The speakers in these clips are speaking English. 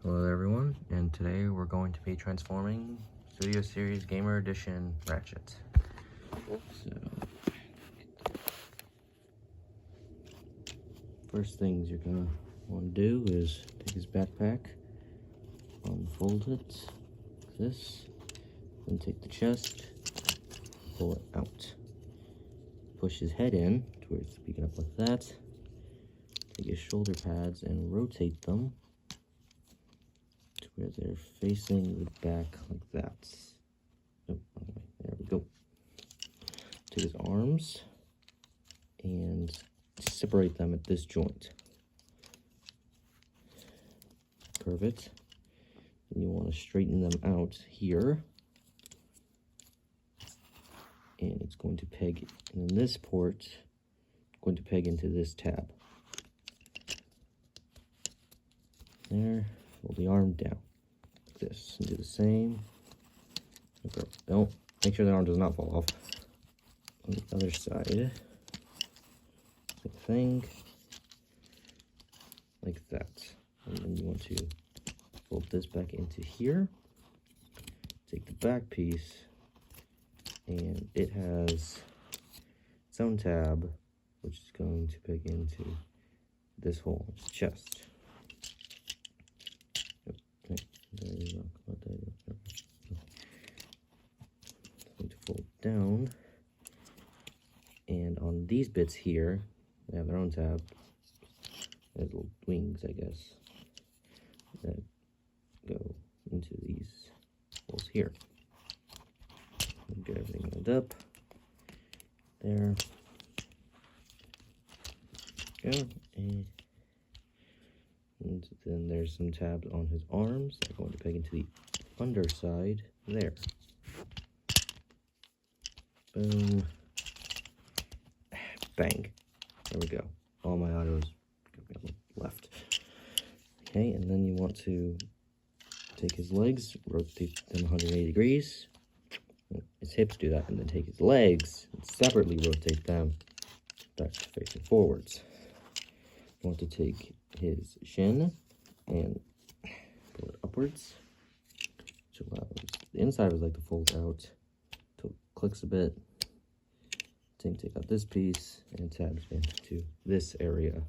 Hello everyone, and today we're going to be transforming Studio Series Gamer Edition Ratchet. So, first things you're gonna want to do is take his backpack, unfold it, like this, then take the chest, pull it out, push his head in to where it's peeking up like that, take his shoulder pads and rotate them where they're facing the back like that. Oh, there we go. Take his arms and separate them at this joint. Curve it. And you want to straighten them out here. And it's going to peg, and then this port going to peg into this tab. There. Hold the arm down like this and do the same. Don't make sure the arm does not fall off. On the other side, same thing, like that. And then you want to fold this back into here. Take the back piece, and it has its own tab, which is going to peg into this hole in its chest. There you go. Going to fold down, and on these bits here, they have their own tab. There's little wings, I guess, that go into these holes here. Get everything lined up. There. Go. And then there's some tabs on his arms that are going to peg into the underside there. Boom. Bang. There we go. All my autos on the left. Okay, and then you want to take his legs, rotate them 180 degrees. His hips do that, and then take his legs and separately rotate them back facing forwards. You want to take his shin and pull it upwards, which allows the inside would like to fold out until it clicks a bit. Same, take out this piece and tabs into this area.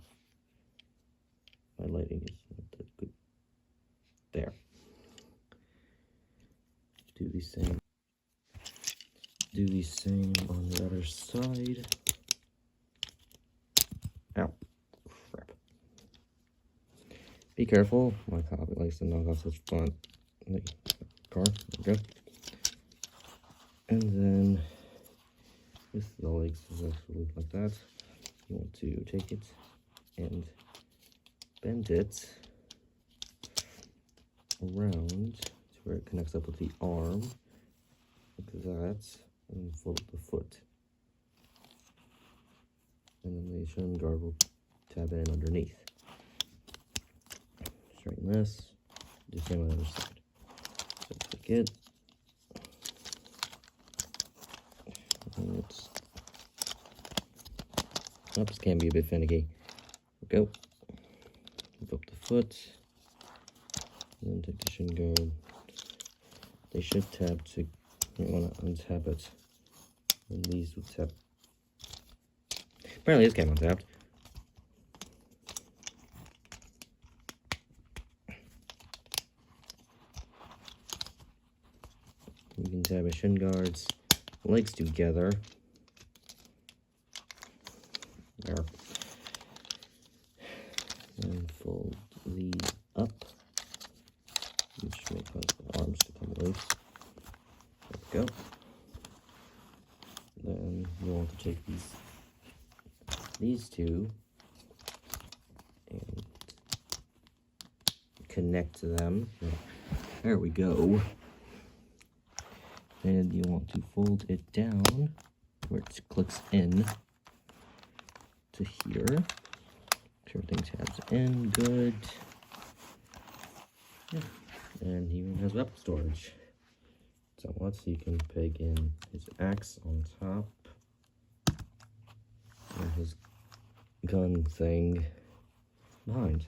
My lighting is not that good. There. Do the same. Do the same on the other side. Ow. Be careful, my copy likes to knock off such fun. Car, okay. And then with the legs is actually like that. You want to take it and bend it around to where it connects up with the arm, like that, and fold the foot. And then the shin guard will tab in underneath. Straighten this, do the same on the other side. So click it. And it's, oops, can be a bit finicky. Go. Move up the foot. And then take the shin guard. They should tab to, you want to untap it. And these will tap. Apparently this came untapped. You can tab his shin guards, legs together. There. And fold these up, which may cause the arms to come loose. There we go. Then you want to take these two and connect to them. There we go. And you want to fold it down where it clicks in to here. Everything tabs in good. Yeah. And he even has weapon storage. So you can peg in his axe on top and his gun thing behind.